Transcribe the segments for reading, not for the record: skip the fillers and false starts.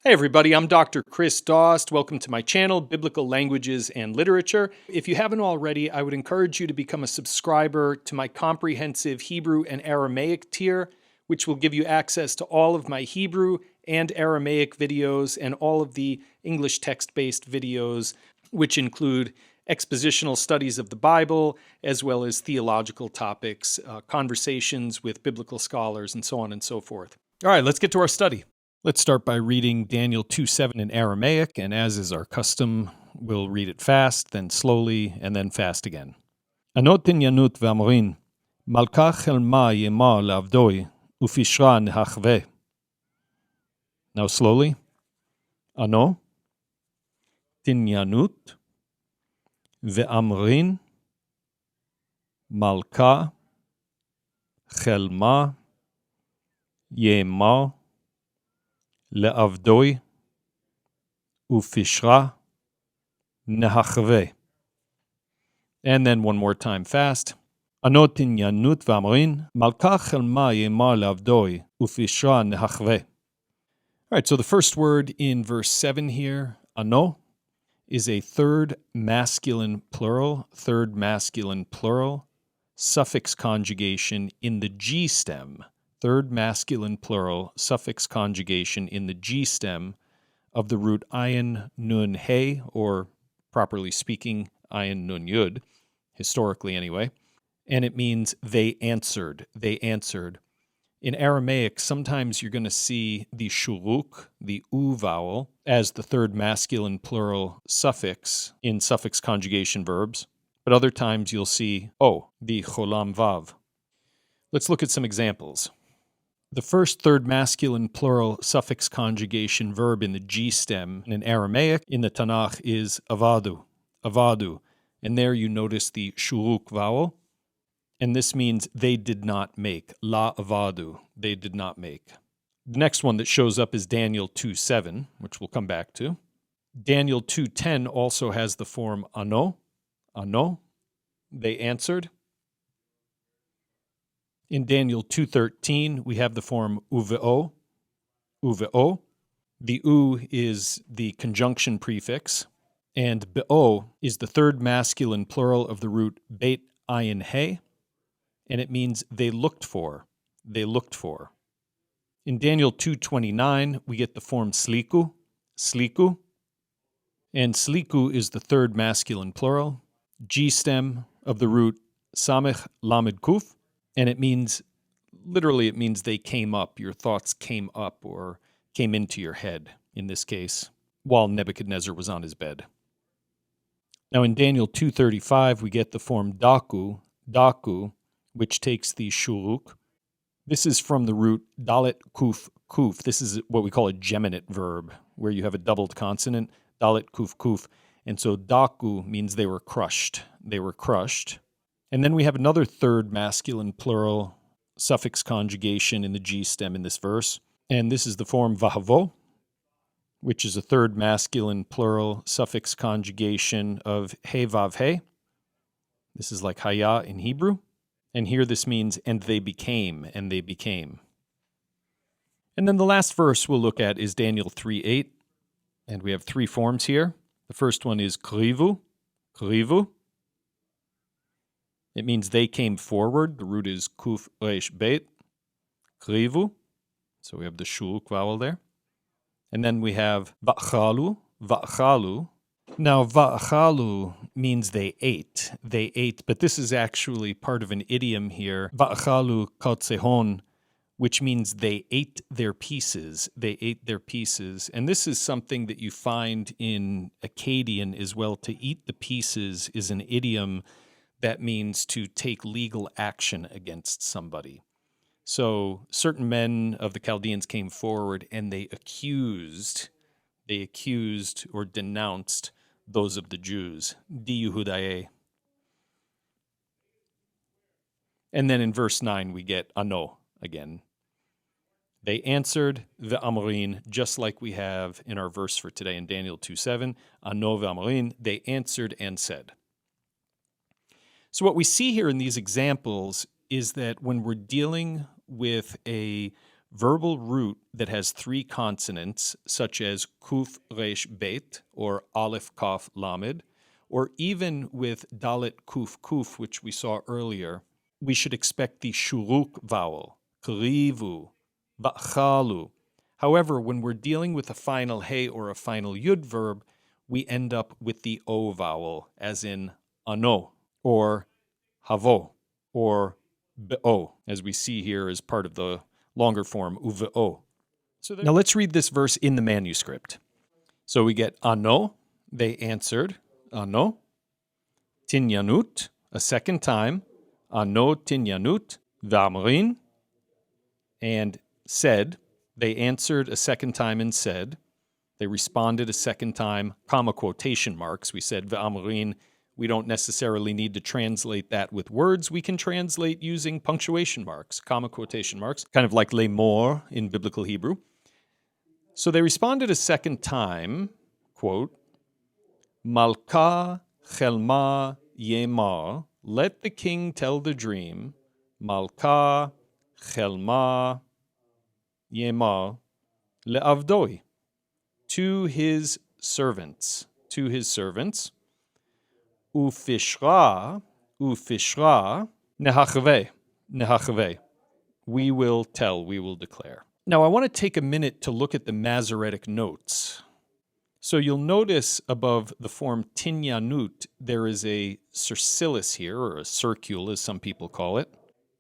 Hey everybody, I'm Dr. Chris Dost. Welcome to my channel, Biblical Languages and Literature. If you haven't already, I would encourage you to become a subscriber to my comprehensive Hebrew and Aramaic tier, which will give you access to all of my Hebrew and Aramaic videos and all of the English text-based videos, which include expositional studies of the Bible, as well as theological topics, conversations with biblical scholars, and so on and so forth. All right, let's get to our study. Let's start by reading Daniel 2:7 in Aramaic, and as is our custom, we'll read it fast, then slowly, and then fast again. Anotin yanut v'amrin, malka chelma yema lavdoi, ufishra nehachve. Now slowly. Ano, tinyanut, ve'amrin, malka, chelma, yema, le'avdoi, ufishra, nehachve. And then one more time fast. Anotin yanut v'amrin, malka chelma yema le'avdoi, ufishra nehachve. All right, so the first word in verse 7 here, ano, is a third masculine plural, suffix conjugation in the G stem. Third masculine plural, suffix conjugation in the G stem of the root ayin nun he, or properly speaking, ayin nun yud, historically anyway. And it means they answered. In Aramaic, sometimes you're going to see the shuruk, the u vowel, as the third masculine plural suffix in suffix conjugation verbs. But other times you'll see o, the cholam vav. Let's look at some examples. The first third masculine plural suffix conjugation verb in the G stem in Aramaic in the Tanakh is avadu. And there you notice the shuruk vowel. And this means they did not make. La avadu, they did not make. The next one that shows up is Daniel 2:7, which we'll come back to. Daniel 2:10 also has the form ano, they answered. In Daniel 2:13, we have the form uveo. The u is the conjunction prefix, and be'o is the third masculine plural of the root beit ayin he, and it means they looked for. In Daniel 2:29, we get the form sliku, and sliku is the third masculine plural, G stem of the root samech lamed kuf, and it means they came up, your thoughts came up or came into your head, in this case, while Nebuchadnezzar was on his bed. Now in Daniel 2:35, we get the form daku, which takes the shuruk. This is from the root dalet kuf. This is what we call a geminate verb, where you have a doubled consonant, dalet kuf. And so daku means they were crushed. And then we have another third masculine plural suffix conjugation in the G stem in this verse. And this is the form vahavo, which is a third masculine plural suffix conjugation of he vav he. This is like haya in Hebrew. And here this means, and they became. And then the last verse we'll look at is Daniel 3:8. And we have three forms here. The first one is krivu. It means they came forward. The root is kuf resh beit. Krivu. So we have the shuruk vowel there. And then we have va'chalu. Now, va'chalu means they ate, but this is actually part of an idiom here, va'chalu katsehon, which means they ate their pieces. And this is something that you find in Akkadian as well. To eat the pieces is an idiom that means to take legal action against somebody. So certain men of the Chaldeans came forward and they accused or denounced those of the Jews, di Yehudae. And then in verse 9 we get ano again. They answered ve'amrin, just like we have in our verse for today in Daniel 2:7. Ano ve'amrin, they answered and said. So what we see here in these examples is that when we're dealing with a verbal root that has three consonants, such as kuf resh bet or aleph kaf lamed, or even with dalet kuf kuf, which we saw earlier, we should expect the shuruk vowel, krivu, va'chalu. However, when we're dealing with a final he or a final yud verb, we end up with the o vowel, as in ano, or havo, or be'o, as we see here as part of the longer form, uve'o. Now let's read this verse in the manuscript. So we get ano, they answered, ano, tinyanut, a second time, ano tinyanut, v'amrin, and said, they answered a second time and said, they responded a second time, comma quotation marks. We said v'amrin. We don't necessarily need to translate that with words. We can translate using punctuation marks, comma quotation marks, kind of like lemor in biblical Hebrew. So they responded a second time, quote, Malka chelma yemar, let the king tell the dream, Malka chelma yemar le'avdoi, to his servants, ufishra, nehachve, we will tell, we will declare. Now, I want to take a minute to look at the Masoretic notes. So you'll notice above the form tinyanut, there is a cercillus here, or a circule, as some people call it.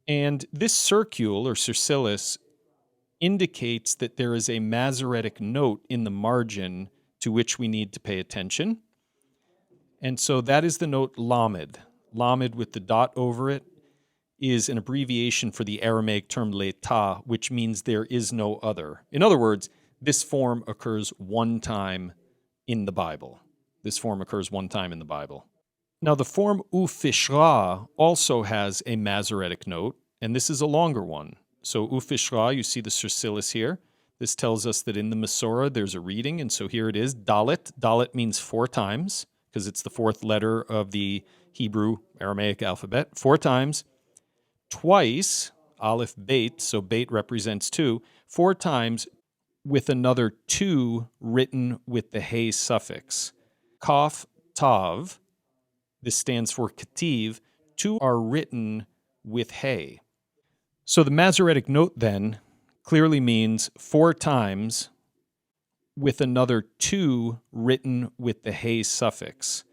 And this circule, or cercillus, indicates that there is a Masoretic note in the margin to which we need to pay attention. And so that is the note lamed. Lamed with the dot over it is an abbreviation for the Aramaic term leta, which means there is no other. In other words, this form occurs one time in the Bible. Now, the form ufishra also has a Masoretic note, and this is a longer one. So ufishra, you see the cercillus here. This tells us that in the Masorah there's a reading, and so here it is, dalet. Dalet means 4 times, because it's the 4th letter of the Hebrew Aramaic alphabet. 4 times. Twice, aleph beit, so beit represents 2, 4 times with another 2 written with the hey suffix. Kaf, tav, this stands for kativ, 2 are written with hey. So the Masoretic note then clearly means 4 times with another 2 written with the hey suffix.